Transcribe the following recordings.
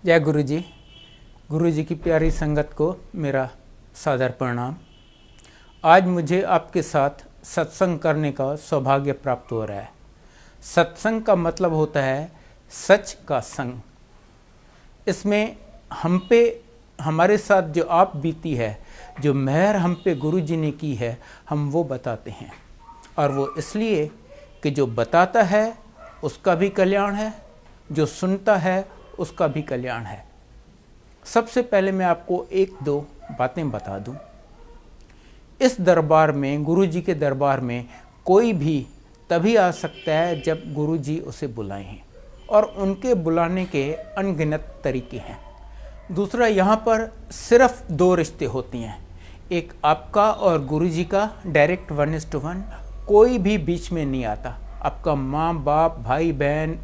जय गुरु जी। गुरु जी की प्यारी संगत को मेरा सादर प्रणाम। आज मुझे आपके साथ सत्संग करने का सौभाग्य प्राप्त हो रहा है। सत्संग का मतलब होता है सच का संग। इसमें हम पे हमारे साथ जो आप बीती है, जो मेहर हम पे गुरु जी ने की है, हम वो बताते हैं। और वो इसलिए कि जो बताता है उसका भी कल्याण है, जो सुनता है उसका भी कल्याण है। सबसे पहले मैं आपको एक दो बातें बता दूं। इस दरबार में, गुरु जी के दरबार में, कोई भी तभी आ सकता है जब गुरु जी उसे बुलाएं हैं, और उनके बुलाने के अनगिनत तरीके हैं। दूसरा, यहाँ पर सिर्फ दो रिश्ते होती हैं, एक आपका और गुरु जी का, डायरेक्ट 1:1। कोई भी बीच में नहीं आता। आपका माँ बाप, भाई बहन,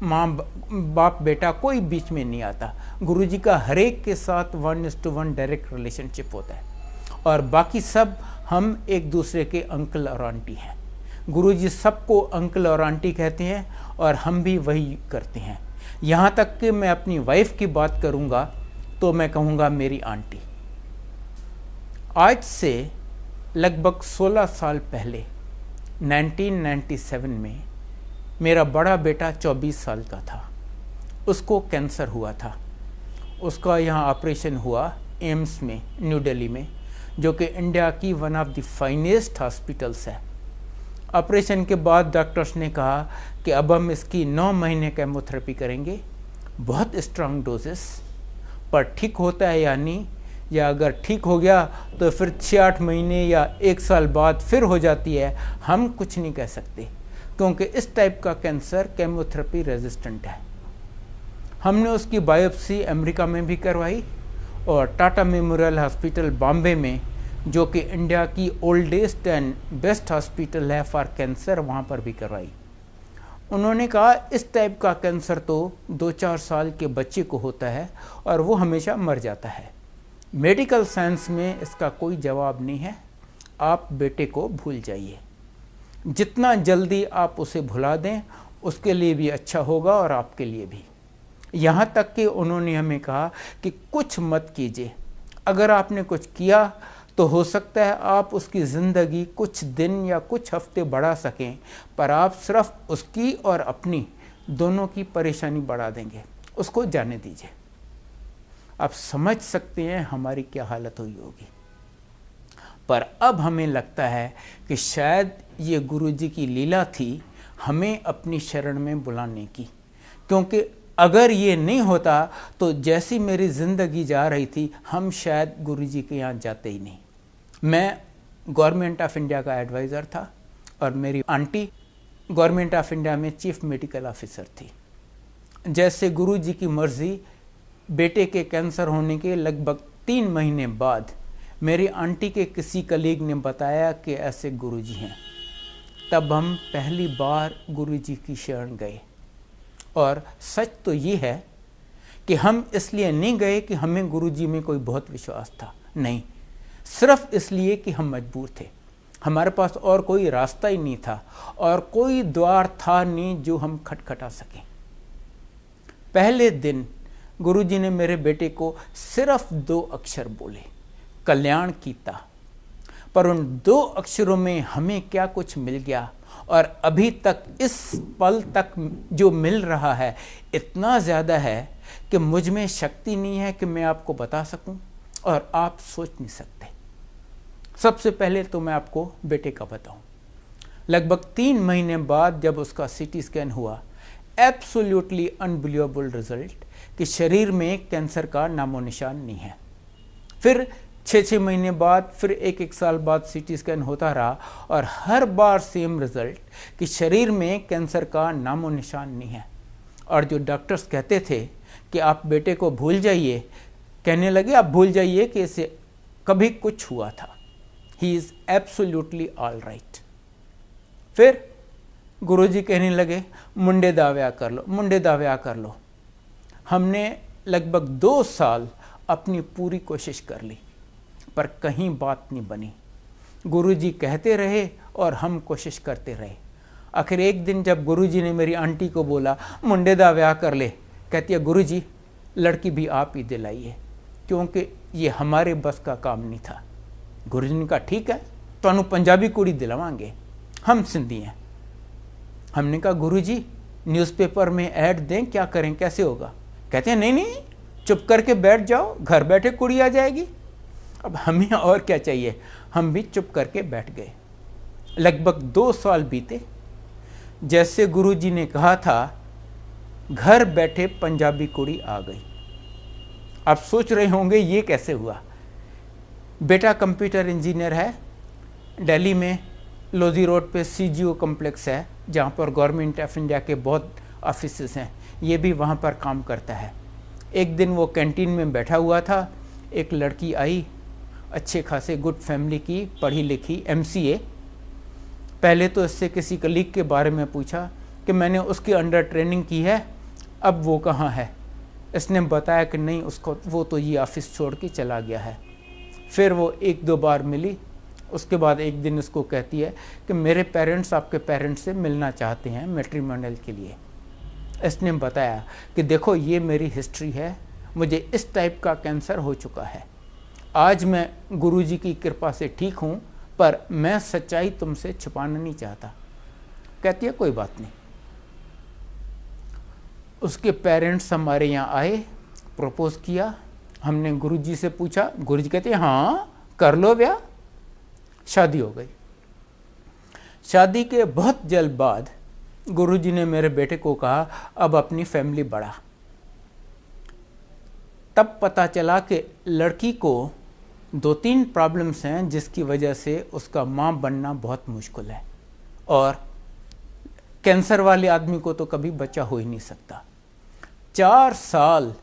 माँ बाप बेटा, कोई बीच में नहीं आता। गुरु जी का हर एक के साथ 1:1 डायरेक्ट रिलेशनशिप होता है, और बाकी सब हम एक दूसरे के अंकल और आंटी हैं। गुरु जी सबको अंकल और आंटी कहते हैं, और हम भी वही करते हैं। यहाँ तक कि मैं अपनी वाइफ की बात करूँगा तो मैं कहूँगा मेरी आंटी। आज से लगभग 16 साल पहले 1997 में मेरा बड़ा बेटा 24 साल का था। उसको कैंसर हुआ था। उसका यहाँ ऑपरेशन हुआ एम्स में, न्यू दिल्ली में, जो कि इंडिया की one of the finest hospitals है। ऑपरेशन के बाद डॉक्टर्स ने कहा कि अब हम इसकी 9 महीने केमोथेरेपी करेंगे, बहुत स्ट्रांग डोजेस, पर ठीक होता है या नहीं, या अगर ठीक हो गया तो फिर 6-8 महीने या 1 साल बाद फिर हो जाती है, हम कुछ नहीं कह सकते, क्योंकि इस टाइप का कैंसर केमोथेरेपी रेजिस्टेंट है। हमने उसकी बायोप्सी अमेरिका में भी करवाई, और टाटा मेमोरियल हॉस्पिटल बॉम्बे में, जो कि इंडिया की ओल्डेस्ट एंड बेस्ट हॉस्पिटल है फॉर कैंसर, वहाँ पर भी करवाई। उन्होंने कहा इस टाइप का कैंसर तो 2-4 साल के बच्चे को होता है और वो हमेशा मर जाता है। मेडिकल साइंस में इसका कोई जवाब नहीं है, आप बेटे को भूल जाइए। जितना जल्दी आप उसे भुला दें उसके लिए भी अच्छा होगा, और आपके लिए भी। यहाँ तक कि उन्होंने हमें कहा कि कुछ मत कीजिए। अगर आपने कुछ किया तो हो सकता है आप उसकी ज़िंदगी कुछ दिन या कुछ हफ्ते बढ़ा सकें, पर आप सिर्फ उसकी और अपनी दोनों की परेशानी बढ़ा देंगे। उसको जाने दीजिए। आप समझ सकते हैं हमारी क्या हालत हुई होगी। पर अब हमें लगता है कि शायद ये गुरु जी की लीला थी हमें अपनी शरण में बुलाने की, क्योंकि अगर ये नहीं होता तो जैसी मेरी ज़िंदगी जा रही थी, हम शायद गुरु जी के यहाँ जाते ही नहीं। मैं गवर्नमेंट ऑफ इंडिया का एडवाइज़र था, और मेरी आंटी गवर्नमेंट ऑफ इंडिया में चीफ मेडिकल ऑफिसर थी। जैसे गुरु जी की मर्ज़ी, बेटे के कैंसर होने के लगभग 3 महीने बाद मेरी आंटी के किसी कलीग ने बताया कि ऐसे गुरुजी हैं। तब हम पहली बार गुरुजी की शरण गए। और सच तो ये है कि हम इसलिए नहीं गए कि हमें गुरुजी में कोई बहुत विश्वास था, नहीं, सिर्फ इसलिए कि हम मजबूर थे। हमारे पास और कोई रास्ता ही नहीं था, और कोई द्वार था नहीं जो हम खटखटा सकें। पहले दिन गुरुजी ने मेरे बेटे को सिर्फ 2 अक्षर बोले, कल्याण कीता। पर उन 2 अक्षरों में हमें क्या कुछ मिल गया, और अभी तक इस पल तक जो मिल रहा है इतना ज़्यादा है कि मुझ में शक्ति नहीं है कि मैं आपको बता सकूं, और आप सोच नहीं सकते। सबसे पहले तो मैं आपको बेटे का बताऊं। लगभग 3 महीने बाद जब उसका CT स्कैन हुआ, एब्सोल्युटली अनबिलीवेबल रिजल्ट कि शरीर में कैंसर का नामो निशान नहीं है। फिर 6-6 महीने बाद, फिर 1-1 साल बाद CT स्कैन होता रहा, और हर बार सेम रिजल्ट कि शरीर में कैंसर का नामो निशान नहीं है। और जो डॉक्टर्स कहते थे कि आप बेटे को भूल जाइए, कहने लगे आप भूल जाइए कि इसे कभी कुछ हुआ था, he is absolutely all right. फिर गुरुजी कहने लगे मुंडे दाव्या कर लो, मुंडे दाव्या कर लो। हमने लगभग 2 साल अपनी पूरी कोशिश कर ली, पर कहीं बात नहीं बनी। गुरुजी कहते रहे और हम कोशिश करते रहे। आखिर एक दिन जब गुरुजी ने मेरी आंटी को बोला मुंडे दा ब्याह कर ले, कहती है गुरुजी लड़की भी आप ही दिलाइए, क्योंकि ये हमारे बस का काम नहीं था। गुरुजी ने कहा ठीक है, तो पंजाबी कुड़ी दिलवाएंगे, हम सिंधी हैं। हमने कहा गुरुजी न्यूज़पेपर में ऐड दें, क्या करें, कैसे होगा? कहते हैं नहीं नहीं, चुप करके बैठ जाओ, घर बैठे कुड़ी आ जाएगी। अब हमें और क्या चाहिए, हम भी चुप करके बैठ गए। लगभग 2 साल बीते। जैसे गुरुजी ने कहा था, घर बैठे पंजाबी कुड़ी आ गई। आप सोच रहे होंगे ये कैसे हुआ। बेटा कंप्यूटर इंजीनियर है, दिल्ली में लोधी रोड पे CGO कॉम्प्लेक्स है, जहाँ पर गवर्नमेंट ऑफ इंडिया के बहुत ऑफिसेस हैं, ये भी वहाँ पर काम करता है। एक दिन वो कैंटीन में बैठा हुआ था, एक लड़की आई, अच्छे खासे गुड फैमिली की, पढ़ी लिखी, MCA। पहले तो इससे किसी कलीग के बारे में पूछा कि मैंने उसके अंडर ट्रेनिंग की है, अब वो कहाँ है। इसने बताया कि नहीं, उसको वो तो ये ऑफिस छोड़ के चला गया है। फिर वो 1-2 बार मिली, उसके बाद एक दिन उसको कहती है कि मेरे पेरेंट्स आपके पेरेंट्स से मिलना चाहते हैं मैट्रिमोनियल के लिए। इसने बताया कि देखो ये मेरी हिस्ट्री है, मुझे इस टाइप का कैंसर हो चुका है, आज मैं गुरुजी की कृपा से ठीक हूँ, पर मैं सच्चाई तुमसे छुपाना नहीं चाहता। कहती है कोई बात नहीं। उसके पेरेंट्स हमारे यहाँ आए, प्रपोज किया, हमने गुरुजी से पूछा, गुरुजी कहते हैं हाँ कर लो ब्याह। शादी हो गई। शादी के बहुत जल्द बाद गुरुजी ने मेरे बेटे को कहा अब अपनी फैमिली बढ़ा। तब पता चला कि लड़की को 2-3 प्रॉब्लम्स हैं जिसकी वजह से उसका माँ बनना बहुत मुश्किल है, और कैंसर वाले आदमी को तो कभी बच्चा हो ही नहीं सकता। 4 साल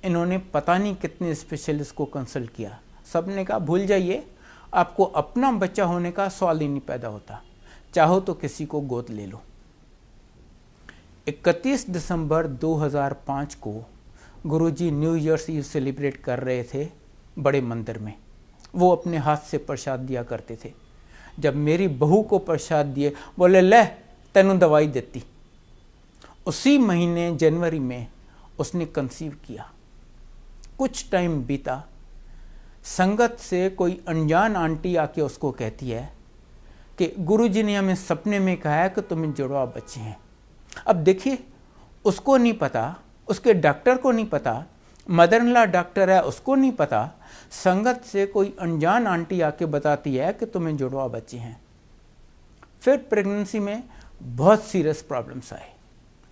इन्होंने पता नहीं कितने स्पेशलिस्ट को कंसल्ट किया, सब ने कहा भूल जाइए, आपको अपना बच्चा होने का सवाल ही नहीं पैदा होता, चाहो तो किसी को गोद ले लो। 31 दिसंबर 2005 को गुरुजी न्यू ईयर्स ईव सेलिब्रेट कर रहे थे बड़े मंदिर में। वो अपने हाथ से प्रसाद दिया करते थे। जब मेरी बहू को प्रसाद दिए, बोले ले तेनू दवाई देती। उसी महीने जनवरी में उसने कंसीव किया। कुछ टाइम बीता, संगत से कोई अनजान आंटी आके उसको कहती है कि गुरुजी ने हमें सपने में कहा है कि तुम्हें जुड़वा बच्चे हैं। अब देखिए, उसको नहीं पता, उसके डॉक्टर को नहीं पता, मदर इन लॉ डॉक्टर है उसको नहीं पता, संगत से कोई अनजान आंटी आके बताती है कि तुम्हें जुड़वा बच्चे हैं। फिर प्रेगनेंसी में बहुत सीरियस प्रॉब्लम्स आए,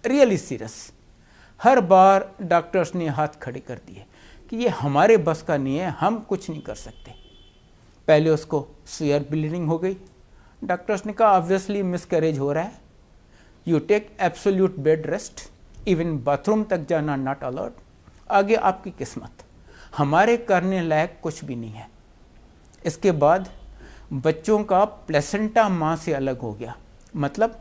रियली सीरियस। हर बार डॉक्टर्स ने हाथ खड़े कर दिए कि ये हमारे बस का नहीं है, हम कुछ नहीं कर सकते। पहले उसको सीवियर ब्लीडिंग हो गई। डॉक्टर्स ने कहा ऑब्वियसली मिसकैरेज हो रहा है, you take absolute bed rest, even bathroom तक जाना नॉट अलाउड, आगे आपकी किस्मत, हमारे करने लायक कुछ भी नहीं है। इसके बाद बच्चों का प्लेसेंटा माँ से अलग हो गया, मतलब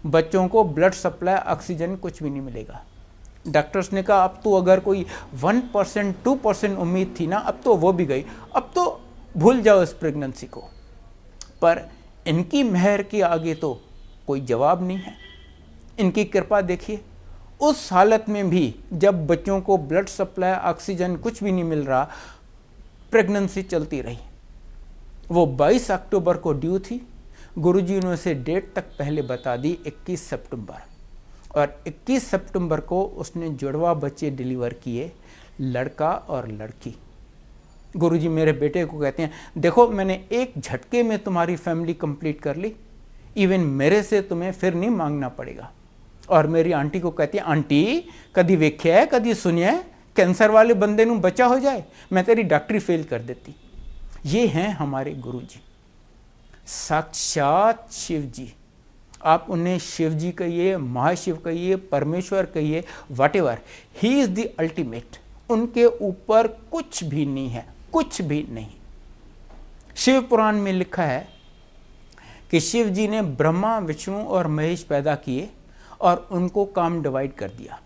बच्चों को ब्लड सप्लाई, ऑक्सीजन कुछ भी नहीं मिलेगा। डॉक्टर्स ने कहा अब तो अगर कोई 1% 2% उम्मीद थी ना, अब तो वो भी गई, अब तो भूल जाओ इस प्रेगनेंसी को। पर इनकी मेहर के आगे तो कोई जवाब नहीं है। इनकी कृपा देखिए, उस हालत में भी जब बच्चों को ब्लड सप्लाई, ऑक्सीजन कुछ भी नहीं मिल रहा, प्रेगनेंसी चलती रही। वो 22 अक्टूबर को ड्यू थी। गुरुजी ने उसे डेट तक पहले बता दी 21 सितंबर, और 21 सितंबर को उसने जुड़वा बच्चे डिलीवर किए, लड़का और लड़की। गुरुजी मेरे बेटे को कहते हैं देखो मैंने एक झटके में तुम्हारी फैमिली कंप्लीट कर ली, इवन मेरे से तुम्हें फिर नहीं मांगना पड़ेगा। और मेरी आंटी को कहती है आंटी कभी वेख्या है, कभी सुनिया है कैंसर वाले बंदे नू बच्चा हो जाए, मैं तेरी डॉक्टरी फेल कर देती। ये हैं हमारे गुरुजी, साक्षात शिव जी। आप उन्हें शिव जी कहिए, महाशिव कहिए, परमेश्वर कहिए, whatever, he is the ultimate. उनके ऊपर कुछ भी नहीं है, कुछ भी नहीं। शिव पुराण में लिखा है कि शिव जी ने ब्रह्मा, विष्णु और महेश पैदा किए और उनको काम डिवाइड कर दिया।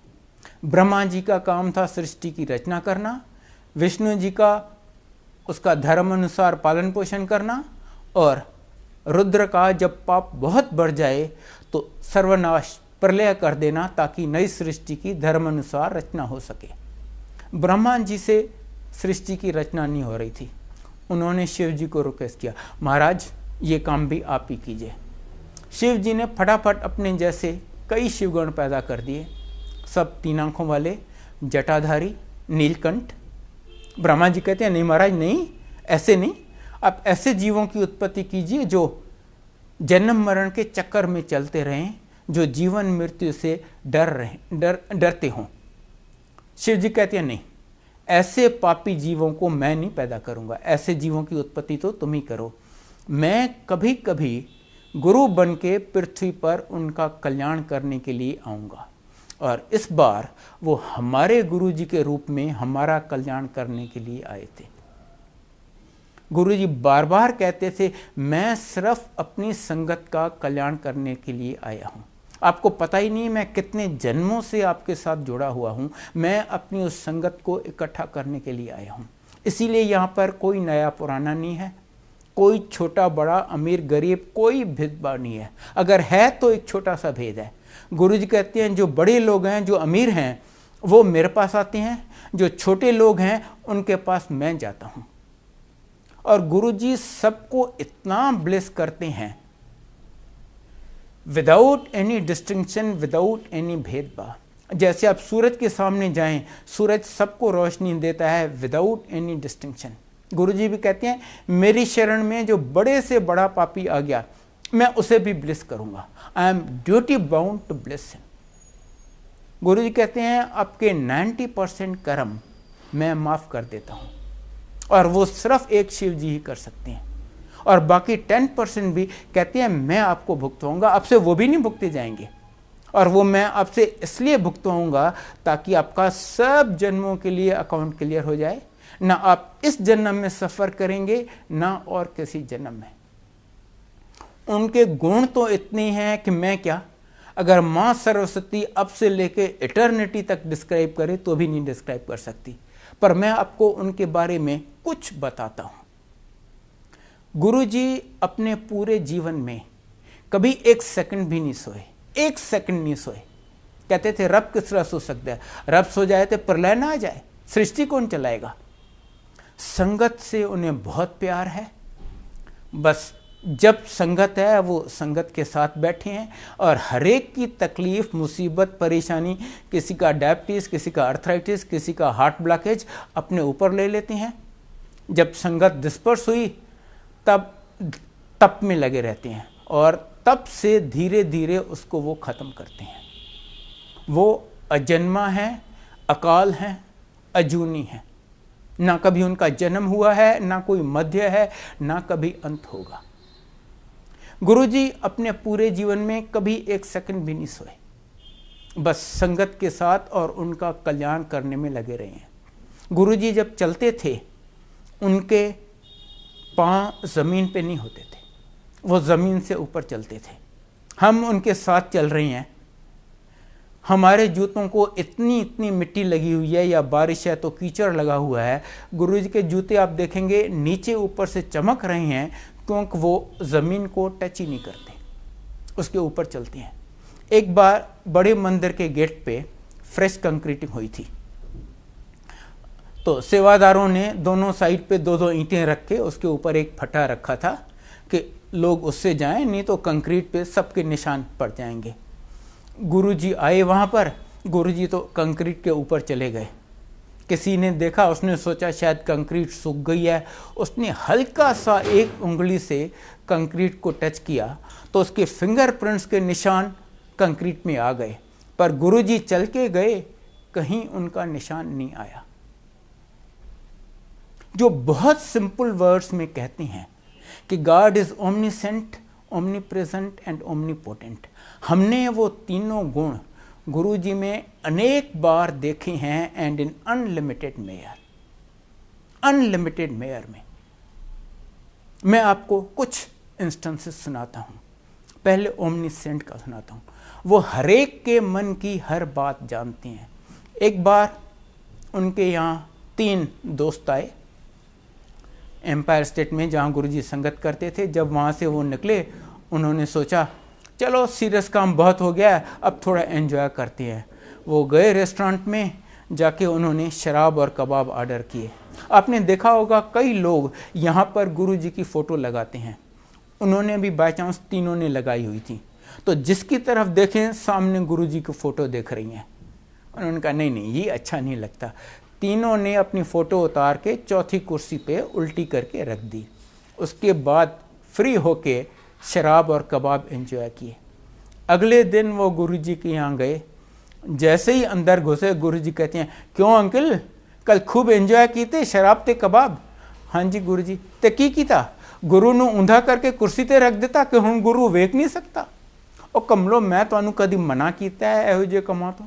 ब्रह्मा जी का काम था सृष्टि की रचना करना, विष्णु जी का उसका धर्म अनुसार पालन पोषण करना, और रुद्र का जब पाप बहुत बढ़ जाए तो सर्वनाश, प्रलय कर देना, ताकि नई सृष्टि की धर्म अनुसार रचना हो सके। ब्रह्मा जी से सृष्टि की रचना नहीं हो रही थी। उन्होंने शिव जी को रिक्वेस्ट किया, महाराज ये काम भी आप ही कीजिए। शिव जी ने फटाफट अपने जैसे कई शिवगण पैदा कर दिए, सब 3 आंखों वाले, जटाधारी, नीलकंठ। ब्रह्मा जी कहते हैं नहीं महाराज, नहीं, ऐसे नहीं, आप ऐसे जीवों की उत्पत्ति कीजिए जो जन्म मरण के चक्कर में चलते रहें, जो जीवन मृत्यु से डरते हों। शिव जी कहते हैं नहीं, ऐसे पापी जीवों को मैं नहीं पैदा करूंगा, ऐसे जीवों की उत्पत्ति तो तुम ही करो। मैं कभी कभी गुरु बन के पृथ्वी पर उनका कल्याण करने के लिए आऊँगा, और इस बार वो हमारे गुरु जी के रूप में हमारा कल्याण करने के लिए आए थे। गुरु जी बार बार कहते थे, मैं सिर्फ अपनी संगत का कल्याण करने के लिए आया हूँ। आपको पता ही नहीं मैं कितने जन्मों से आपके साथ जुड़ा हुआ हूँ, मैं अपनी उस संगत को इकट्ठा करने के लिए आया हूँ। इसीलिए यहाँ पर कोई नया पुराना नहीं है, कोई छोटा बड़ा अमीर गरीब कोई भेदभाव नहीं है। अगर है तो एक छोटा सा भेद है। गुरु जी कहते हैं जो बड़े लोग हैं, जो अमीर हैं, वो मेरे पास आते हैं, जो छोटे लोग हैं उनके पास मैं जाता हूँ। और गुरु जी सबको इतना ब्लेस करते हैं, without any distinction, without any भेदभाव। जैसे आप सूरज के सामने जाएं, सूरज सबको रोशनी देता है विदाउट एनी डिस्टिंक्शन। गुरु जी भी कहते हैं मेरी शरण में जो बड़े से बड़ा पापी आ गया, मैं उसे भी ब्लेस करूंगा। I am duty bound to bless him. Guru ji कहते हैं आपके 90% कर्म मैं माफ कर देता हूं, और वो सिर्फ एक शिव जी ही कर सकते हैं, और बाकी 10% भी कहते हैं मैं आपको भुगतवाऊंगा, आपसे वो भी नहीं भुगते जाएंगे। और वो मैं आपसे इसलिए भुगतवाऊंगा ताकि आपका सब जन्मों के लिए अकाउंट क्लियर हो जाए, ना आप इस जन्म में सफ़र करेंगे ना और किसी जन्म में। उनके गुण तो इतने हैं कि मैं क्या, अगर माँ सरस्वती अब से लेके इटर्निटी तक डिस्क्राइब करे तो भी नहीं डिस्क्राइब कर सकती, पर मैं आपको उनके बारे में कुछ बताता हूँ। गुरु जी अपने पूरे जीवन में कभी 1 सेकंड भी नहीं सोए, 1 सेकंड नहीं सोए। कहते थे रब किस तरह सो सकता है, रब सो जाए तो प्रलय ना आ जाए, सृष्टि कौन चलाएगा। संगत से उन्हें बहुत प्यार है, बस जब संगत है वो संगत के साथ बैठे हैं, और हर एक की तकलीफ मुसीबत परेशानी, किसी का डायबिटीज़, किसी का आर्थराइटिस, किसी का हार्ट ब्लॉकेज अपने ऊपर ले लेते हैं। जब संगत डिस्पर्स हुई तब तप में लगे रहते हैं, और तब से धीरे धीरे उसको वो ख़त्म करते हैं। वो अजन्मा है, अकाल है, अजूनी है, ना कभी उनका जन्म हुआ है, ना कोई मध्य है, ना कभी अंत होगा। गुरुजी अपने पूरे जीवन में कभी 1 सेकंड भी नहीं सोए, बस संगत के साथ और उनका कल्याण करने में लगे रहे हैं। गुरुजी जब चलते थे उनके पाँव ज़मीन पे नहीं होते थे, वो ज़मीन से ऊपर चलते थे। हम उनके साथ चल रहे हैं, हमारे जूतों को इतनी मिट्टी लगी हुई है, या बारिश है तो कीचड़ लगा हुआ है। गुरुजी के जूते आप देखेंगे नीचे ऊपर से चमक रहे हैं, क्योंकि वो ज़मीन को टच ही नहीं करते, उसके ऊपर चलते हैं। एक बार बड़े मंदिर के गेट पे फ्रेश कंक्रीटिंग हुई थी, तो सेवादारों ने दोनों साइड पे 2-2 ईंटें रख के उसके ऊपर एक फटा रखा था कि लोग उससे जाएं, नहीं तो कंक्रीट पे सबके निशान पड़ जाएंगे। गुरुजी आए वहाँ पर, गुरुजी तो कंक्रीट के ऊपर चले गए। किसी ने देखा, उसने सोचा शायद कंक्रीट सूख गई है, उसने हल्का सा एक उंगली से कंक्रीट को टच किया तो उसके फिंगरप्रिंट्स के निशान कंक्रीट में आ गए, पर गुरुजी चल के गए, कहीं उनका निशान नहीं आया। जो बहुत सिंपल वर्ड्स में कहते हैं कि God is omniscient, omnipresent and omnipotent, हमने वो तीनों गुण गुरुजी में अनेक बार देखे हैं, and in unlimited mayor, unlimited mayor में। मैं आपको कुछ इंस्टेंसेस सुनाता हूँ। पहले ओमनीसेंट का सुनाता हूँ। वो हरेक के मन की हर बात जानते हैं। एक बार उनके यहाँ 3 दोस्त आए एम्पायर स्टेट में, जहाँ गुरुजी संगत करते थे। जब वहाँ से वो निकले, उन्होंने सोचा चलो सीरियस काम बहुत हो गया है, अब थोड़ा एंजॉय करते हैं। वो गए रेस्टोरेंट में, जाके उन्होंने शराब और कबाब ऑर्डर किए। आपने देखा होगा कई लोग यहाँ पर गुरुजी की फ़ोटो लगाते हैं, उन्होंने भी बाय चांस तीनों ने लगाई हुई थी, तो जिसकी तरफ देखें सामने गुरुजी की फ़ोटो देख रही हैं। उन्होंने कहा नहीं नहीं ये अच्छा नहीं लगता। तीनों ने अपनी फ़ोटो उतार के चौथी कुर्सी पे उल्टी करके रख दी। उसके बाद फ्री होके शराब और कबाब एंजॉय किए। अगले दिन वो गुरुजी के यहाँ गए, जैसे ही अंदर घुसे गुरुजी कहते हैं क्यों अंकल कल खूब एंजॉय की थे शराब ते कबाब? हाँ जी गुरुजी। ते की कीता? गुरु ਨੂੰ ऊंधा करके कुर्सी ते रख देता कि हुण गुरु वेख नहीं सकता। और कमलो मैं तुहानू कदी मना कीता है इहो जिहे कमां तो?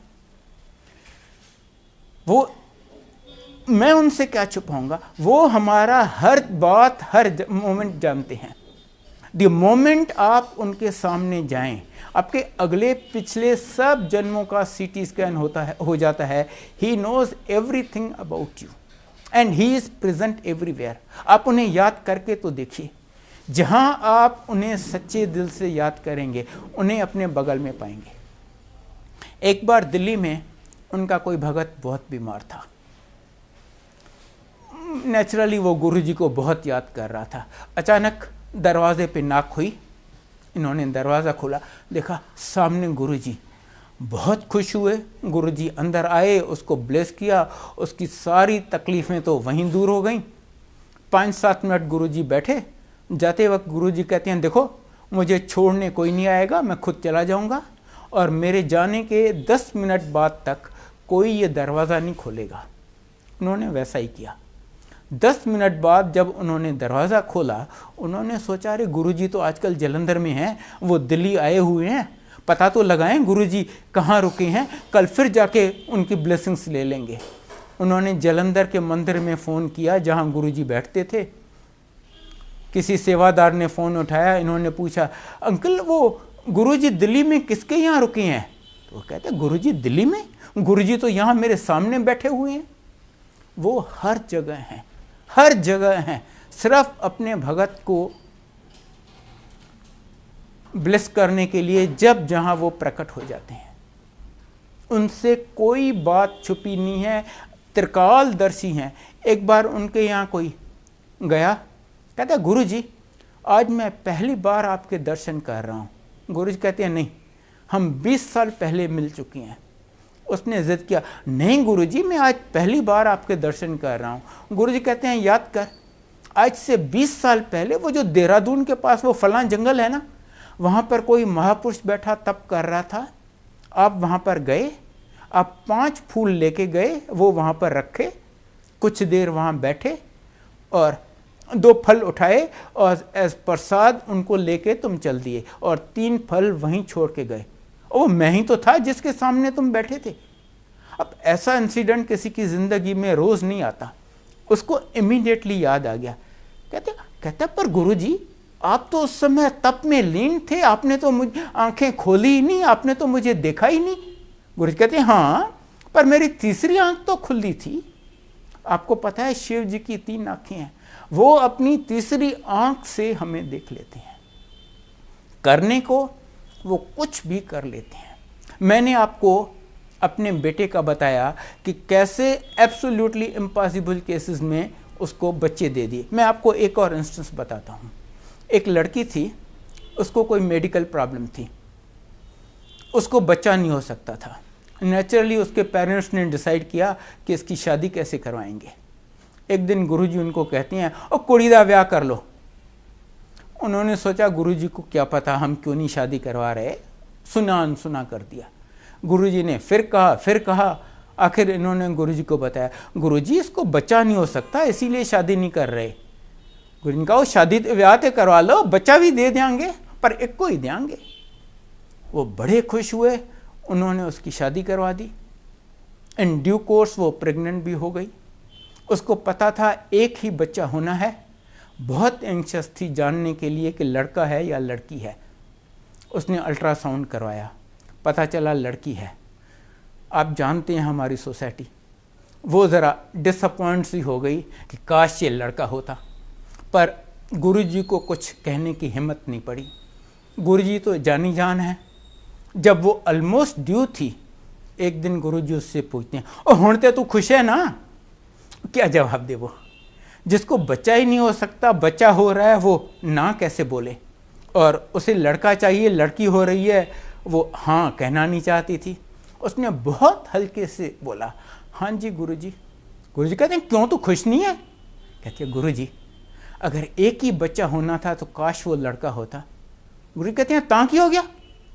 वो मैं उनसे क्या छुपाऊंगा, वो हमारा हर बात हर मोमेंट जानते हैं। द मोमेंट आप उनके सामने जाएं, आपके अगले पिछले सब जन्मों का सीटी स्कैन हो जाता है। He knows everything about you and he is present everywhere. आप उन्हें याद करके तो देखिए, जहां आप उन्हें सच्चे दिल से याद करेंगे उन्हें अपने बगल में पाएंगे। एक बार दिल्ली में उनका कोई भगत बहुत बीमार था। नेचुरली वो गुरुजी को बहुत याद कर रहा था। अचानक दरवाजे पे नॉक हुई, इन्होंने दरवाज़ा खोला, देखा सामने गुरुजी। बहुत खुश हुए, गुरुजी अंदर आए, उसको ब्लेस किया, उसकी सारी तकलीफ़ें तो वहीं दूर हो गईं। 5-7 मिनट गुरुजी बैठे। जाते वक्त गुरुजी कहते हैं देखो मुझे छोड़ने कोई नहीं आएगा, मैं खुद चला जाऊंगा और मेरे जाने के 10 मिनट बाद तक कोई ये दरवाज़ा नहीं खोलेगा। उन्होंने वैसा ही किया। 10 मिनट बाद जब उन्होंने दरवाज़ा खोला, उन्होंने सोचा अरे गुरुजी तो आजकल जलंधर में हैं, वो दिल्ली आए हुए हैं, पता तो लगाएं गुरुजी कहाँ रुके हैं, कल फिर जाके उनकी ब्लेसिंग्स ले लेंगे। उन्होंने जलंधर के मंदिर में फ़ोन किया जहाँ गुरुजी बैठते थे। किसी सेवादार ने फ़ोन उठाया, इन्होंने पूछा अंकल वो गुरुजी दिल्ली में किसके यहाँ रुके हैं? तो वो कहते गुरुजी दिल्ली में? गुरुजी तो यहाँ मेरे सामने बैठे हुए हैं। वो हर जगह हैं, हर जगह हैं, सिर्फ अपने भगत को ब्लेस करने के लिए जब जहां वो प्रकट हो जाते हैं। उनसे कोई बात छुपी नहीं है, त्रिकालदर्शी हैं। एक बार उनके यहाँ कोई गया, कहता गुरुजी आज मैं पहली बार आपके दर्शन कर रहा हूँ। गुरुजी कहते हैं नहीं, हम 20 साल पहले मिल चुके हैं। उसने जिद किया नहीं गुरुजी मैं आज पहली बार आपके दर्शन कर रहा हूँ। गुरुजी कहते हैं याद कर, आज से 20 साल पहले वो जो देहरादून के पास वो फलां जंगल है ना, वहाँ पर कोई महापुरुष बैठा तप कर रहा था, आप वहाँ पर गए, आप 5 फूल लेके गए, वो वहाँ पर रखे, कुछ देर वहाँ बैठे और 2 फल उठाए और एज प्रसाद उनको लेके तुम चल दिए और 3 फल वहीं छोड़ के गए। वो मैं ही तो था जिसके सामने तुम बैठे थे। अब ऐसा इंसिडेंट किसी की ज़िंदगी में रोज़ नहीं आता। उसको इमीडिएटली याद आ गया। कहते पर गुरुजी आप तो उस समय तप में लीन थे, आपने तो मुझे आंखें खोली ही नहीं, आपने तो मुझे देखा ही नहीं। गुरुजी कहते हाँ पर मेरी तीसरी आंख तो खुली थी। आपको पता है शिव जी की 3 आंखें हैं, वो अपनी तीसरी आंख से हमें देख लेते हैं। करने को वो कुछ भी कर लेते हैं। मैंने आपको अपने बेटे का बताया कि कैसे एब्सोल्युटली इम्पॉसिबल केसेस में उसको बच्चे दे दिए। मैं आपको एक और इंस्टेंस बताता हूँ। एक लड़की थी, उसको कोई मेडिकल प्रॉब्लम थी, उसको बच्चा नहीं हो सकता था। नेचुरली उसके पेरेंट्स ने डिसाइड किया कि इसकी शादी कैसे करवाएंगे। एक दिन गुरुजी उनको कहते हैं ओ कुड़ी दा ब्याह कर लो। उन्होंने सोचा गुरुजी को क्या पता हम क्यों नहीं शादी करवा रहे, सुना अनसुना कर दिया। गुरुजी ने फिर कहा, आखिर इन्होंने गुरुजी को बताया गुरुजी इसको बच्चा नहीं हो सकता इसीलिए शादी नहीं कर रहे। गुरुजी ने कहा शादी ब्याह तो करवा लो, बच्चा भी दे देंगे पर एक को ही देंगे। वो बड़े खुश हुए, उन्होंने उसकी शादी करवा दी। इन ड्यू कोर्स वो प्रेग्नेंट भी हो गई। उसको पता था एक ही बच्चा होना है, बहुत एंक्शस थी जानने के लिए कि लड़का है या लड़की है। उसने अल्ट्रासाउंड करवाया, पता चला लड़की है। आप जानते हैं हमारी सोसाइटी, वो ज़रा डिसअपॉइंट सी हो गई कि काश ये लड़का होता, पर गुरुजी को कुछ कहने की हिम्मत नहीं पड़ी। गुरुजी तो जानी जान है। जब वो ऑलमोस्ट ड्यू थी, एक दिन गुरुजी उससे पूछते हैं, और हुणते तू खुश है ना? क्या जवाब दे वो? जिसको बच्चा ही नहीं हो सकता, बच्चा हो रहा है, वो ना कैसे बोले? और उसे लड़का चाहिए, लड़की हो रही है, वो हाँ कहना नहीं चाहती थी। उसने बहुत हल्के से बोला, हाँ जी गुरुजी। गुरुजी कहते हैं, क्यों तू खुश नहीं है? कहती है, गुरुजी अगर एक ही बच्चा होना था तो काश वो लड़का होता। गुरुजी कहते हैं, तां की हो गया,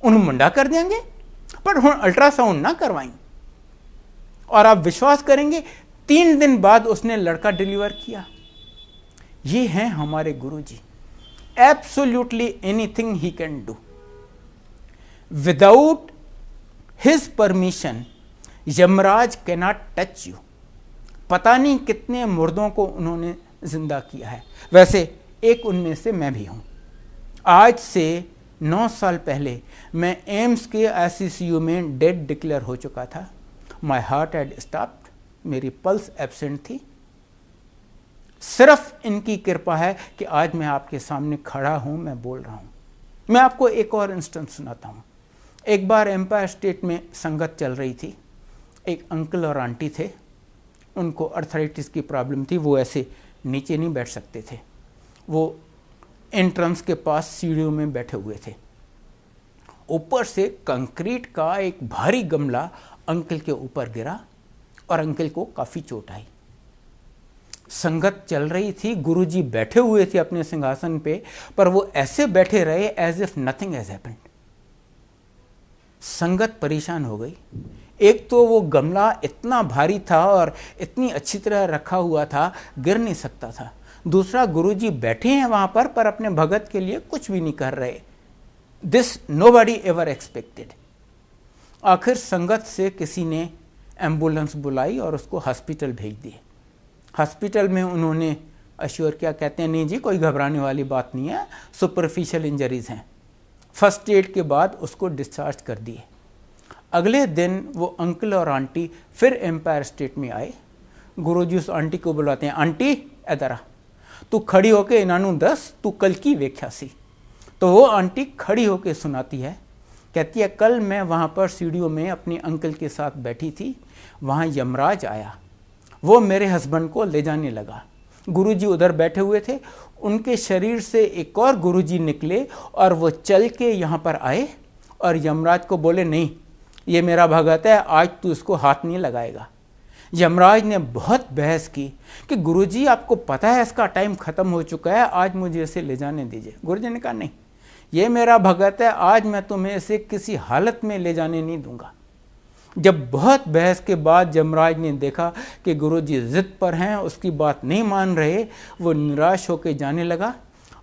उन्हें मुंडा कर देंगे, पर हुण अल्ट्रासाउंड ना करवाएं। और आप विश्वास करेंगे, 3 दिन बाद उसने लड़का डिलीवर किया। ये हैं हमारे Guruji. Absolutely anything he can do. Without his permission Yamraj cannot touch you. पता नहीं कितने मुर्दों को उन्होंने जिंदा किया है। वैसे एक उनमें से मैं भी हूं। आज से 9 साल पहले मैं एम्स के ICU में डेड डिक्लेयर हो चुका था। माई हार्ट हैड स्टॉप्ड, मेरी पल्स एब्सेंट थी। सिर्फ इनकी कृपा है कि आज मैं आपके सामने खड़ा हूं, मैं बोल रहा हूं। मैं आपको एक और इंस्टेंस सुनाता हूं। एक बार एम्पायर स्टेट में संगत चल रही थी। एक अंकल और आंटी थे, उनको अर्थराइटिस की प्रॉब्लम थी, वो ऐसे नीचे नहीं बैठ सकते थे। वो एंट्रेंस के पास सीढ़ियों में बैठे हुए थे। ऊपर से कंक्रीट का एक भारी गमला अंकल के ऊपर गिरा और अंकल को काफ़ी चोट आई। संगत चल रही थी, गुरुजी बैठे हुए थे अपने सिंहासन पे, पर वो ऐसे बैठे रहे as if nothing has happened. संगत परेशान हो गई। एक तो वो गमला इतना भारी था और इतनी अच्छी तरह रखा हुआ था, गिर नहीं सकता था। दूसरा, गुरुजी बैठे हैं वहां पर अपने भगत के लिए कुछ भी नहीं कर रहे। This nobody ever expected. आखिर संगत से किसी ने एम्बुलेंस बुलाई और उसको हॉस्पिटल भेज दिए। हॉस्पिटल में उन्होंने अश्योर क्या, कहते हैं नहीं जी कोई घबराने वाली बात नहीं है, सुपरफिशियल इंजरीज हैं। फर्स्ट एड के बाद उसको डिस्चार्ज कर दिए। अगले दिन वो अंकल और आंटी फिर एम्पायर स्टेट में आए। गुरुजी उस आंटी को बुलाते हैं, आंटी इधर आ, तू खड़ी होके इन्होंने दस तू कल की व्याख्या सी। तो वो आंटी खड़ी होके सुनाती है, कहती है कल मैं वहाँ पर सीढ़ियों में अपने अंकल के साथ बैठी थी, वहाँ यमराज आया, वो मेरे हस्बैंड को ले जाने लगा। गुरुजी उधर बैठे हुए थे, उनके शरीर से एक और गुरुजी निकले और वो चल के यहाँ पर आए और यमराज को बोले नहीं ये मेरा भगत है, आज तू इसको हाथ नहीं लगाएगा। यमराज ने बहुत बहस की कि गुरुजी आपको पता है इसका टाइम ख़त्म हो चुका है, आज मुझे इसे ले जाने दीजिए। गुरुजी ने कहा नहीं, ये मेरा भगत है, आज मैं तुम्हें इसे किसी हालत में ले जाने नहीं दूंगा। जब बहुत बहस के बाद यमराज ने देखा कि गुरुजी जिद पर हैं, उसकी बात नहीं मान रहे, वो निराश होकर जाने लगा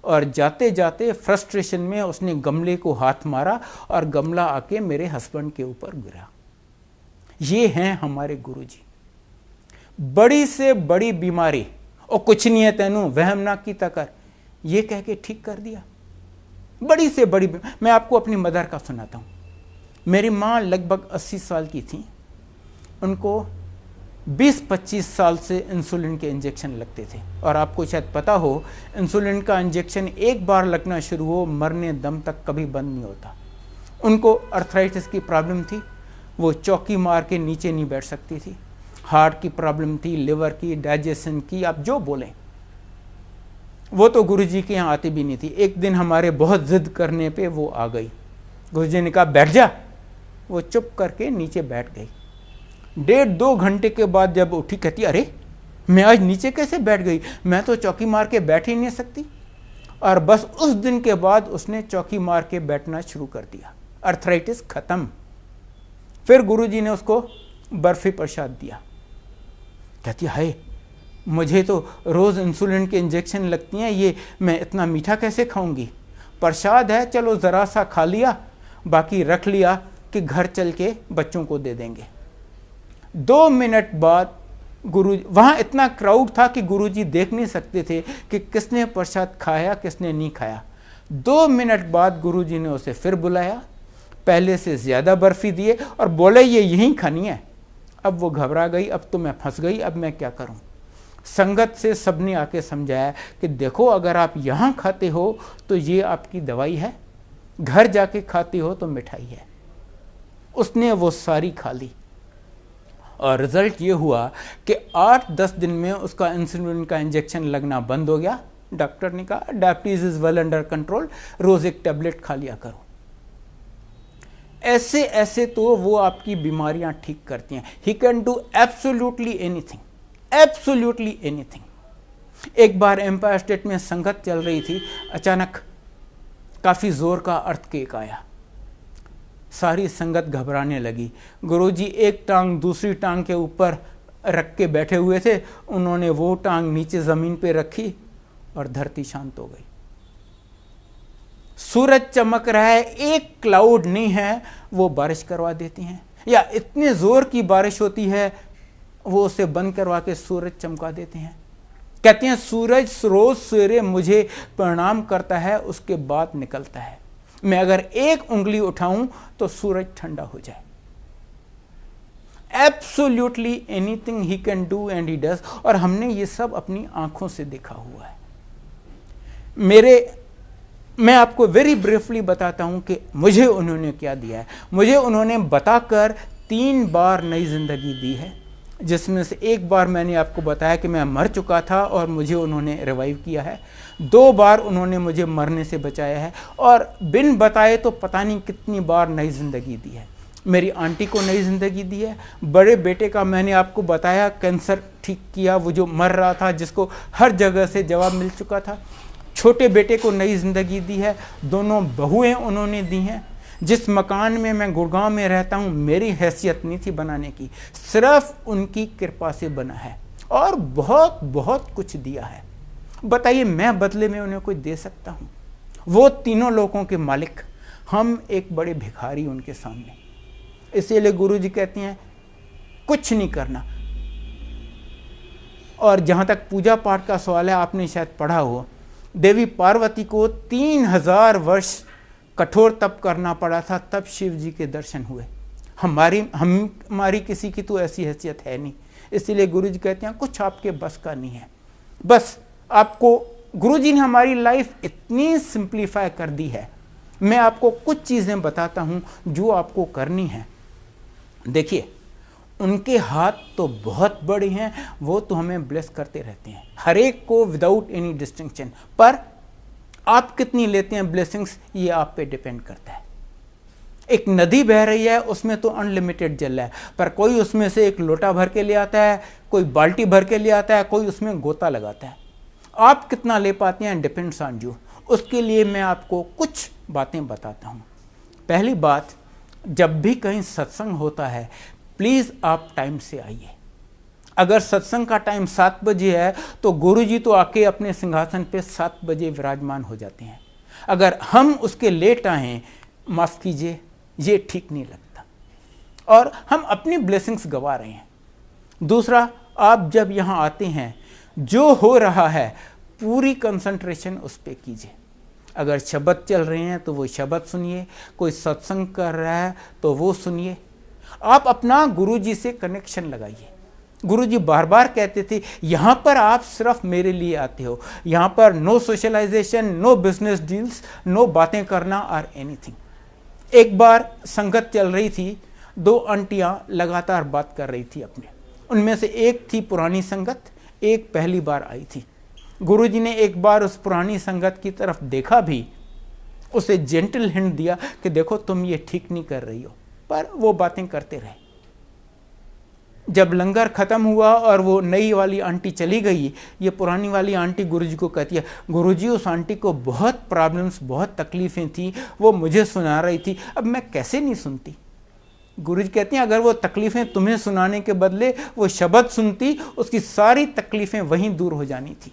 और जाते जाते फ्रस्ट्रेशन में उसने गमले को हाथ मारा और गमला आके मेरे हस्बैंड के ऊपर गिरा। ये हैं हमारे गुरुजी। बड़ी से बड़ी बीमारी और कुछ नहीं है तेनू वहम ना की तकर, ये कह के ठीक कर दिया। बड़ी से बड़ी मैं आपको अपनी मदर का सुनाता हूँ। मेरी माँ लगभग 80 साल की थी। उनको 20-25 साल से इंसुलिन के इंजेक्शन लगते थे और आपको शायद पता हो इंसुलिन का इंजेक्शन एक बार लगना शुरू हो मरने दम तक कभी बंद नहीं होता। उनको अर्थराइटिस की प्रॉब्लम थी, वो चौकी मार के नीचे नहीं बैठ सकती थी। हार्ट की प्रॉब्लम थी, लिवर की, डाइजेशन की, आप जो बोलें। वो तो गुरुजी के यहाँ आती भी नहीं थी। एक दिन हमारे बहुत जिद करने पे वो आ गई। गुरुजी ने कहा बैठ जा, वो चुप करके नीचे बैठ गई। 1.5-2 घंटे के बाद जब उठी, कहती अरे मैं आज नीचे कैसे बैठ गई, मैं तो चौकी मार के बैठ ही नहीं सकती। और बस उस दिन के बाद उसने चौकी मार के बैठना शुरू कर दिया। अर्थराइटिस खत्म। फिर गुरुजी ने उसको बर्फी प्रसाद दिया। कहती हाय मुझे तो रोज़ इंसुलिन के इंजेक्शन लगती हैं, ये मैं इतना मीठा कैसे खाऊंगी। प्रसाद है, चलो ज़रा सा खा लिया, बाकी रख लिया कि घर चल के बच्चों को दे देंगे। 2 मिनट बाद गुरुजी, वहाँ इतना क्राउड था कि गुरुजी देख नहीं सकते थे कि किसने प्रसाद खाया किसने नहीं खाया। 2 मिनट बाद गुरुजी ने उसे फिर बुलाया, पहले से ज़्यादा बर्फ़ी दिए और बोले ये यहीं खानी है। अब वो घबरा गई, अब तो मैं फंस गई, अब मैं क्या करूं। संगत से सबने आके समझाया कि देखो अगर आप यहाँ खाते हो तो ये आपकी दवाई है, घर जाके खाते हो तो मिठाई है। उसने वो सारी खा ली। और रिजल्ट ये हुआ कि 8-10 दिन में उसका इंसुलिन का इंजेक्शन लगना बंद हो गया। डॉक्टर ने कहा diabetes is well under control, रोज एक टैबलेट खा लिया करो। ऐसे ऐसे तो वो आपकी बीमारियां ठीक करती हैं। ही can do absolutely anything, absolutely anything. एक बार एम्पायर स्टेट में संगत चल रही थी, अचानक काफी जोर का अर्थक्वेक आया। सारी संगत घबराने लगी। गुरुजी एक टांग दूसरी टांग के ऊपर रख के बैठे हुए थे, उन्होंने वो टांग नीचे जमीन पे रखी और धरती शांत हो गई। सूरज चमक रहा है, एक क्लाउड नहीं है, वो बारिश करवा देती हैं, या इतने जोर की बारिश होती है वो उसे बंद करवा के सूरज चमका देते हैं। कहते हैं सूरज रोज सवेरे मुझे प्रणाम करता है, उसके बाद निकलता है। मैं अगर एक उंगली उठाऊं तो सूरज ठंडा हो जाए। Absolutely anything he can do and he does. और हमने ये सब अपनी आंखों से देखा हुआ है। मैं आपको वेरी ब्रीफली बताता हूं कि मुझे उन्होंने क्या दिया है। मुझे उन्होंने बताकर 3 बार नई जिंदगी दी है, जिसमें से एक बार मैंने आपको बताया कि मैं मर चुका था और मुझे उन्होंने रिवाइव किया है। 2 बार उन्होंने मुझे मरने से बचाया है, और बिन बताए तो पता नहीं कितनी बार नई जिंदगी दी है। मेरी आंटी को नई जिंदगी दी है। बड़े बेटे का मैंने आपको बताया कैंसर ठीक किया, वो जो मर रहा था, जिसको हर जगह से जवाब मिल चुका था। छोटे बेटे को नई जिंदगी दी है। दोनों बहुएं उन्होंने दी हैं। जिस मकान में मैं गुड़गांव में रहता हूं, मेरी हैसियत नहीं थी बनाने की, सिर्फ उनकी कृपा से बना है, और बहुत बहुत कुछ दिया है। बताइए मैं बदले में उन्हें कोई दे सकता हूं? वो तीनों लोगों के मालिक, हम एक बड़े भिखारी उनके सामने। इसीलिए गुरुजी कहते हैं कुछ नहीं करना। और जहां तक पूजा पाठ का सवाल है, आपने शायद पढ़ा हो, देवी पार्वती को 3000 वर्ष कठोर तप करना पड़ा था, तब शिव जी के दर्शन हुए। हमारी किसी की तो ऐसी हैसियत है नहीं। इसीलिए गुरुजी कहते हैं कुछ आपके बस का नहीं है। बस आपको गुरुजी ने हमारी लाइफ इतनी सिंप्लीफाई कर दी है। मैं आपको कुछ चीज़ें बताता हूं जो आपको करनी है। देखिए, उनके हाथ तो बहुत बड़े हैं, वो तो हमें ब्लेस करते रहते हैं, हर एक को विदाउट एनी डिस्टिंक्शन। पर आप कितनी लेते हैं ब्लेसिंग्स, ये आप पे डिपेंड करता है। एक नदी बह रही है, उसमें तो अनलिमिटेड जल है, पर कोई उसमें से एक लोटा भर के ले आता है, कोई बाल्टी भर के ले आता है, कोई उसमें गोता लगाता है। आप कितना ले पाते हैं डिपेंड्स ऑन यू। उसके लिए मैं आपको कुछ बातें बताता हूँ। पहली बात, जब भी कहीं सत्संग होता है, प्लीज़ आप टाइम से आइए। अगर सत्संग का टाइम 7 बजे है तो गुरुजी तो आके अपने सिंहासन पे 7 बजे विराजमान हो जाते हैं। अगर हम उसके लेट आएँ, माफ़ कीजिए, ये ठीक नहीं लगता, और हम अपनी ब्लेसिंग्स गवा रहे हैं। दूसरा, आप जब यहाँ आते हैं, जो हो रहा है पूरी कंसंट्रेशन उस पर कीजिए। अगर शब्द चल रहे हैं तो वो शब्द सुनिए, कोई सत्संग कर रहा है तो वो सुनिए। आप अपना गुरुजी से कनेक्शन लगाइए। गुरुजी बार बार कहते थे, यहाँ पर आप सिर्फ मेरे लिए आते हो, यहाँ पर no socialization, no business deals, no बातें करना और एनीथिंग। एक बार संगत चल रही थी, 2 आंटियां लगातार बात कर रही थी अपने। उनमें से एक थी पुरानी संगत, एक पहली बार आई थी। गुरुजी ने एक बार उस पुरानी संगत की तरफ देखा भी, उसे जेंटल हिंट दिया कि देखो तुम ये ठीक नहीं कर रही हो, पर वो बातें करते रहे। जब लंगर खत्म हुआ और वो नई वाली आंटी चली गई, ये पुरानी वाली आंटी गुरुजी को कहती है, गुरुजी उस आंटी को बहुत प्रॉब्लम्स, बहुत तकलीफ़ें थी, वो मुझे सुना रही थी, अब मैं कैसे नहीं सुनती। गुरुजी कहते हैं अगर वो तकलीफ़ें तुम्हें सुनाने के बदले वो शब्द सुनती, उसकी सारी तकलीफ़ें वहीं दूर हो जानी थी।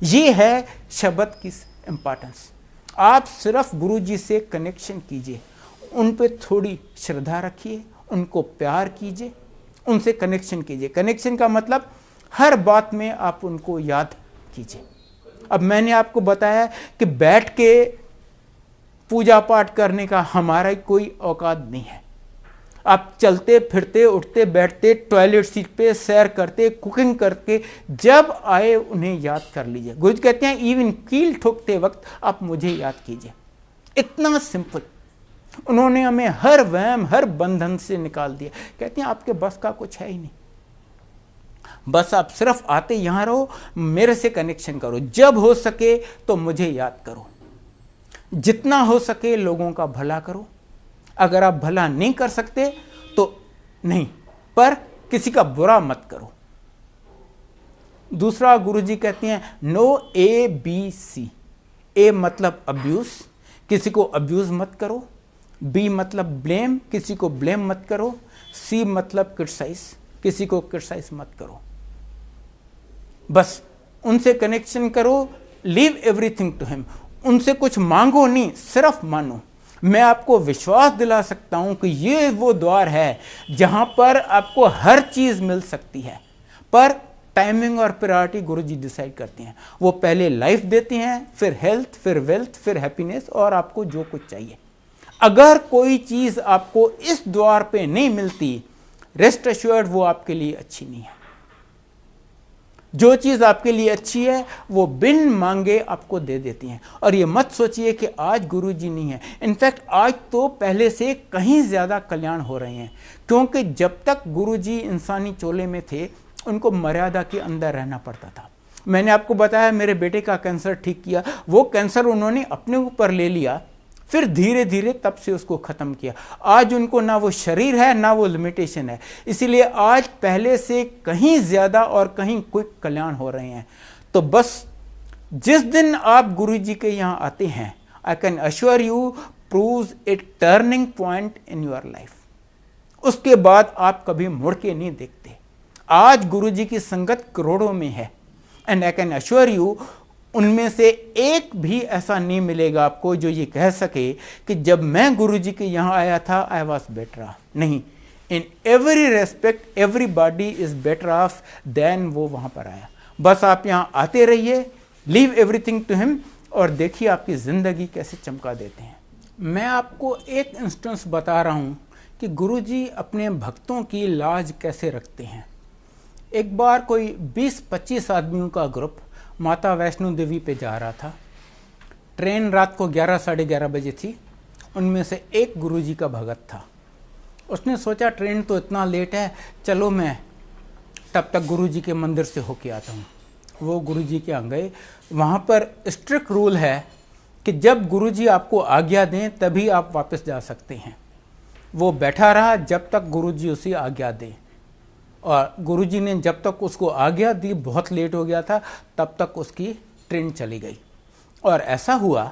ये है शब्द की इम्पॉर्टेंस। आप सिर्फ गुरुजी से कनेक्शन कीजिए, उन पे थोड़ी श्रद्धा रखिए, उनको प्यार कीजिए, उनसे कनेक्शन कीजिए। कनेक्शन का मतलब हर बात में आप उनको याद कीजिए। अब मैंने आपको बताया कि बैठ के पूजा पाठ करने का हमारा कोई औकात नहीं है। आप चलते फिरते, उठते बैठते, टॉयलेट सीट पे सैर करते, कुकिंग करके जब आए उन्हें याद कर लीजिए। गुरुजी कहते हैं इवन कील ठोकते वक्त आप मुझे याद कीजिए। इतना सिंपल। उन्होंने हमें हर वहम, हर बंधन से निकाल दिया। कहते हैं आपके बस का कुछ है ही नहीं, बस आप सिर्फ आते यहां रहो, मेरे से कनेक्शन करो, जब हो सके तो मुझे याद करो, जितना हो सके लोगों का भला करो। अगर आप भला नहीं कर सकते तो नहीं, पर किसी का बुरा मत करो। दूसरा गुरुजी कहते हैं नो ABC। ए मतलब अब्यूज, किसी को अब्यूज मत करो। बी मतलब ब्लेम, किसी को ब्लेम मत करो। सी मतलब क्रिटिसाइज, किसी को क्रिटिसाइज मत करो। बस उनसे कनेक्शन करो, लीव एवरीथिंग टू हिम। उनसे कुछ मांगो नहीं, सिर्फ मानो। मैं आपको विश्वास दिला सकता हूं कि ये वो द्वार है जहां पर आपको हर चीज मिल सकती है, पर टाइमिंग और प्रायोरिटी गुरुजी डिसाइड करते हैं। वो पहले लाइफ देते हैं, फिर हेल्थ, फिर वेल्थ, फिर हैप्पीनेस और आपको जो कुछ चाहिए। अगर कोई चीज आपको इस द्वार पे नहीं मिलती, रेस्ट एश्योर्ड वो आपके लिए अच्छी नहीं है। जो चीज आपके लिए अच्छी है वो बिन मांगे आपको दे देती हैं। और ये मत सोचिए कि आज गुरुजी नहीं है, इनफैक्ट आज तो पहले से कहीं ज्यादा कल्याण हो रहे हैं, क्योंकि जब तक गुरुजी इंसानी चोले में थे उनको मर्यादा के अंदर रहना पड़ता था। मैंने आपको बताया मेरे बेटे का कैंसर ठीक किया, वो कैंसर उन्होंने अपने ऊपर ले लिया, फिर धीरे धीरे तब से उसको खत्म किया। आज उनको ना वो शरीर है ना वो लिमिटेशन है, इसीलिए आज पहले से कहीं ज्यादा और कहीं क्विक कल्याण हो रहे हैं। तो बस जिस दिन आप गुरुजी के यहाँ आते हैं, I can assure you proves A turning point in your life. उसके बाद आप कभी मुड़ के नहीं देखते। आज गुरुजी की संगत करोड़ों में है, and I can assure you उनमें से एक भी ऐसा नहीं मिलेगा आपको जो ये कह सके कि जब मैं गुरुजी के यहाँ आया था आई वॉज बेटर ऑफ। नहीं, in every respect everybody is better off than वो वहाँ पर आया। बस आप यहाँ आते रहिए, लीव एवरीथिंग टू हिम, और देखिए आपकी ज़िंदगी कैसे चमका देते हैं। मैं आपको एक इंस्टेंस बता रहा हूँ कि गुरुजी अपने भक्तों की लाज कैसे रखते हैं। एक बार कोई 20-25 आदमियों का ग्रुप माता वैष्णो देवी पे जा रहा था। ट्रेन रात को 11-11:30 बजे थी। उनमें से एक गुरुजी का भगत था। उसने सोचा ट्रेन तो इतना लेट है, चलो मैं तब तक गुरुजी के मंदिर से होके आता हूँ। वो गुरुजी के यहाँ गए। वहाँ पर स्ट्रिक्ट रूल है कि जब गुरुजी आपको आज्ञा दें तभी आप वापस जा सकते हैं। वो बैठा रहा जब तक गुरुजी उसे आज्ञा दें, और गुरुजी ने जब तक उसको आज्ञा दी, बहुत लेट हो गया था, तब तक उसकी ट्रेन चली गई। और ऐसा हुआ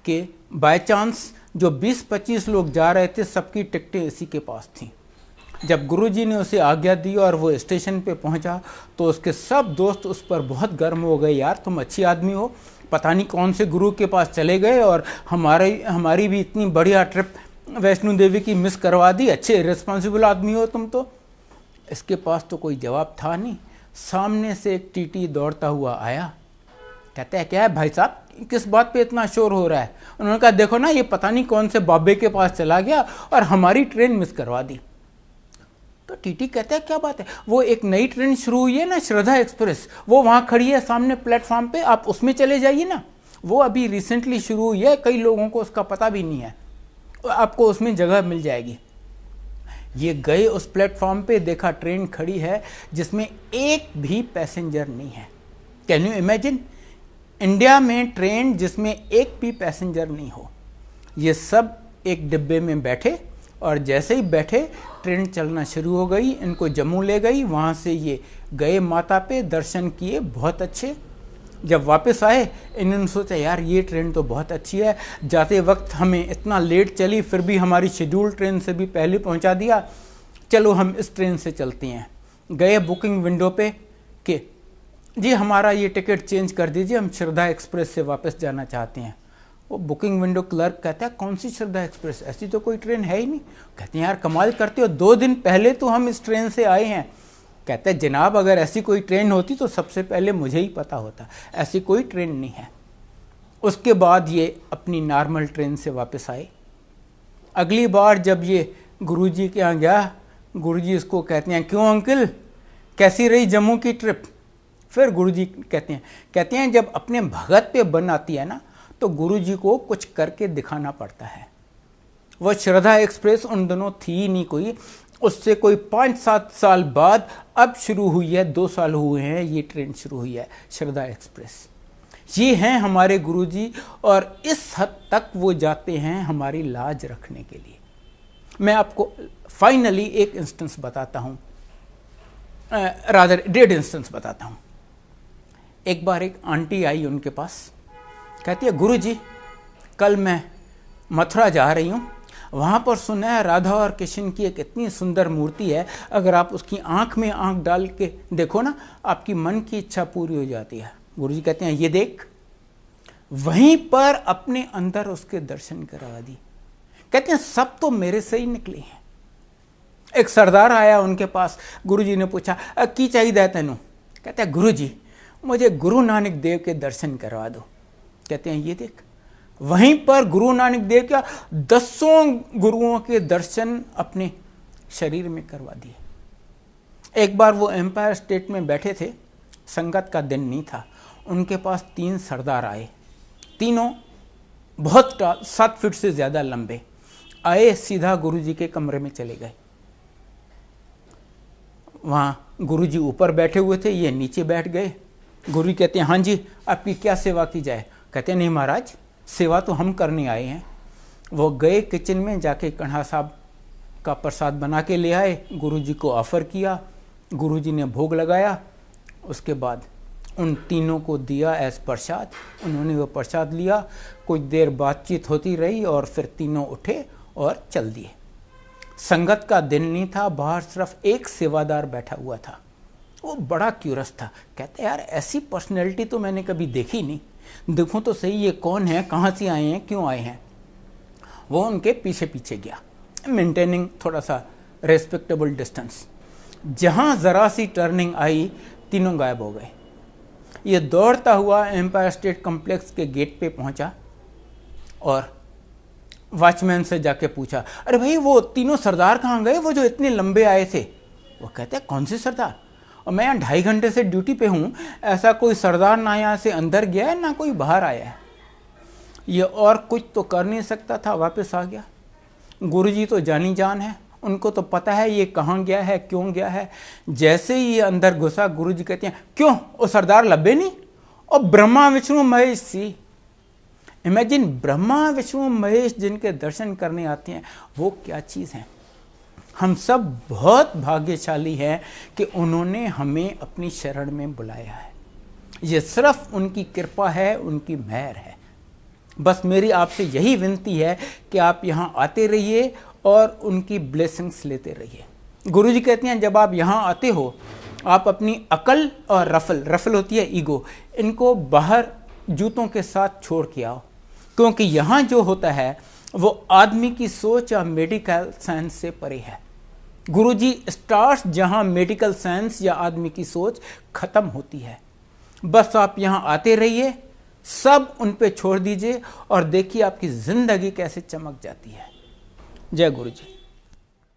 कि बाय चांस जो 20-25 लोग जा रहे थे सबकी टिकटें इसी के पास थीं। जब गुरुजी ने उसे आज्ञा दी और वो स्टेशन पे पहुंचा तो उसके सब दोस्त उस पर बहुत गर्म हो गए। यार तुम अच्छी आदमी हो, पता नहीं कौन से गुरु के पास चले गए और हमारी भी इतनी बढ़िया ट्रिप वैष्णो देवी की मिस करवा दी, अच्छे रिस्पॉन्सिबल आदमी हो तुम तो। इसके पास तो कोई जवाब था नहीं। सामने से एक टीटी दौड़ता हुआ आया, कहता है क्या है भाई साहब, किस बात पे इतना शोर हो रहा है? उन्होंने कहा देखो ना, ये पता नहीं कौन से बाबे के पास चला गया और हमारी ट्रेन मिस करवा दी। तो टीटी कहता है क्या बात है, वो एक नई ट्रेन शुरू हुई है ना, श्रद्धा एक्सप्रेस, वो वहाँ खड़ी है सामने प्लेटफॉर्म पे, आप उसमें चले जाइए ना। वो अभी रिसेंटली शुरू हुई है, कई लोगों को उसका पता भी नहीं है, आपको उसमें जगह मिल जाएगी। ये गए उस प्लेटफॉर्म पे, देखा ट्रेन खड़ी है जिसमें एक भी पैसेंजर नहीं है। कैन यू इमेजिन, इंडिया में ट्रेन जिसमें एक भी पैसेंजर नहीं हो। ये सब एक डिब्बे में बैठे और जैसे ही बैठे ट्रेन चलना शुरू हो गई, इनको जम्मू ले गई। वहाँ से ये गए माता पे, दर्शन किए बहुत अच्छे। जब वापस आए इन्होंने सोचा यार ये ट्रेन तो बहुत अच्छी है, जाते वक्त हमें इतना लेट चली फिर भी हमारी शेड्यूल ट्रेन से भी पहले पहुंचा दिया, चलो हम इस ट्रेन से चलते हैं। गए बुकिंग विंडो पे कि जी हमारा ये टिकट चेंज कर दीजिए, हम श्रद्धा एक्सप्रेस से वापस जाना चाहते हैं। वो बुकिंग विंडो क्लर्क कहता है कौन सी श्रद्धा एक्सप्रेस, ऐसी तो कोई ट्रेन है ही नहीं। कहते हैं यार कमाल करते हो, 2 दिन पहले तो हम इस ट्रेन से आए हैं। कहते हैं जनाब अगर ऐसी कोई ट्रेन होती तो सबसे पहले मुझे ही पता होता, ऐसी कोई ट्रेन नहीं है। उसके बाद ये अपनी नॉर्मल ट्रेन से वापस आए। अगली बार जब ये गुरुजी के यहाँ गया, गुरुजी इसको कहते हैं क्यों अंकल कैसी रही जम्मू की ट्रिप? फिर गुरुजी कहते हैं जब अपने भगत पे बन आती है ना तो गुरुजी को कुछ करके दिखाना पड़ता है। वो श्रद्धा एक्सप्रेस उन दिनों थी ही नहीं कोई, उससे कोई 5-7 साल बाद अब शुरू हुई है, 2 साल हुए हैं ये ट्रेन शुरू हुई है, श्रद्धा एक्सप्रेस। ये हैं हमारे गुरुजी, और इस हद तक वो जाते हैं हमारी लाज रखने के लिए। मैं आपको फाइनली एक इंस्टेंस बताता हूँ, रादर 1.5 इंस्टेंस बताता हूँ। एक बार एक आंटी आई उनके पास, कहती है गुरुजी कल मैं मथुरा जा रही हूँ, वहाँ पर सुना है राधा और कृष्ण की एक इतनी सुंदर मूर्ति है, अगर आप उसकी आँख में आँख डाल के देखो ना, आपकी मन की इच्छा पूरी हो जाती है। गुरुजी कहते हैं ये देख, वहीं पर अपने अंदर उसके दर्शन करवा दी। कहते हैं सब तो मेरे से ही निकले हैं। एक सरदार आया उनके पास, गुरुजी ने पूछा की चाहिए तेनू? कहते हैं गुरुजी मुझे गुरु नानक देव के दर्शन करवा दो। कहते हैं ये देख, वहीं पर गुरु नानक देव का 10 गुरुओं के दर्शन अपने शरीर में करवा दिए। एक बार वो एम्पायर स्टेट में बैठे थे, संगत का दिन नहीं था, उनके पास 3 सरदार आए, तीनों बहुत 7 फीट से ज़्यादा लंबे आए, सीधा गुरुजी के कमरे में चले गए। वहाँ गुरुजी ऊपर बैठे हुए थे, ये नीचे बैठ गए। गुरुजी कहते हैं हाँ जी आपकी क्या सेवा की जाए? कहते हैं नहीं महाराज, सेवा तो हम करने आए हैं। वो गए किचन में, जाके कन्हा साहब का प्रसाद बना के ले आए, गुरुजी को ऑफ़र किया, गुरुजी ने भोग लगाया, उसके बाद उन तीनों को दिया एज प्रसाद। उन्होंने वो प्रसाद लिया, कुछ देर बातचीत होती रही और फिर तीनों उठे और चल दिए। संगत का दिन नहीं था, बाहर सिर्फ एक सेवादार बैठा हुआ था, वो बड़ा क्यूरस था। कहते यार ऐसी पर्सनैलिटी तो मैंने कभी देखी नहीं, देखूं तो सही ये कौन है, कहाँ से आए हैं, क्यों आए हैं। वो उनके पीछे पीछे गया, मेंटेनिंग थोड़ा सा रेस्पेक्टेबल डिस्टेंस। जहाँ ज़रा सी टर्निंग आई, तीनों गायब हो गए। ये दौड़ता हुआ एम्पायर स्टेट कॉम्प्लेक्स के गेट पे पहुंचा और वॉचमैन से जाके पूछा, अरे भाई वो तीनों सरदार कहाँ गए, वो जो इतने लंबे आए थे? वो कहते हैं कौन से सरदार? और मैं यहाँ 2.5 घंटे से ड्यूटी पे हूँ, ऐसा कोई सरदार ना यहाँ से अंदर गया है ना कोई बाहर आया है। ये और कुछ तो कर नहीं सकता था, वापस आ गया। गुरुजी तो जानी जान है, उनको तो पता है ये कहाँ गया है, क्यों गया है। जैसे ही ये अंदर घुसा, गुरुजी कहते हैं क्यों वो सरदार लब्बे नहीं? और ब्रह्मा विष्णु महेश सी, इमेजिन ब्रह्मा विष्णु महेश जिनके दर्शन करने आते हैं, वो क्या चीज़ है। हम सब बहुत भाग्यशाली हैं कि उन्होंने हमें अपनी शरण में बुलाया है। ये सिर्फ उनकी कृपा है, उनकी मेहर है। बस मेरी आपसे यही विनती है कि आप यहाँ आते रहिए और उनकी ब्लेसिंग्स लेते रहिए। गुरुजी कहते हैं जब आप यहाँ आते हो, आप अपनी अकल और रफल होती है ईगो, इनको बाहर जूतों के साथ छोड़ के आओ, क्योंकि यहाँ जो होता है वो आदमी की सोच या मेडिकल साइंस से परे है। गुरुजी स्टार्स जहाँ मेडिकल साइंस या आदमी की सोच खत्म होती है। बस आप यहाँ आते रहिए, सब उन पे छोड़ दीजिए और देखिए आपकी ज़िंदगी कैसे चमक जाती है। जय गुरुजी।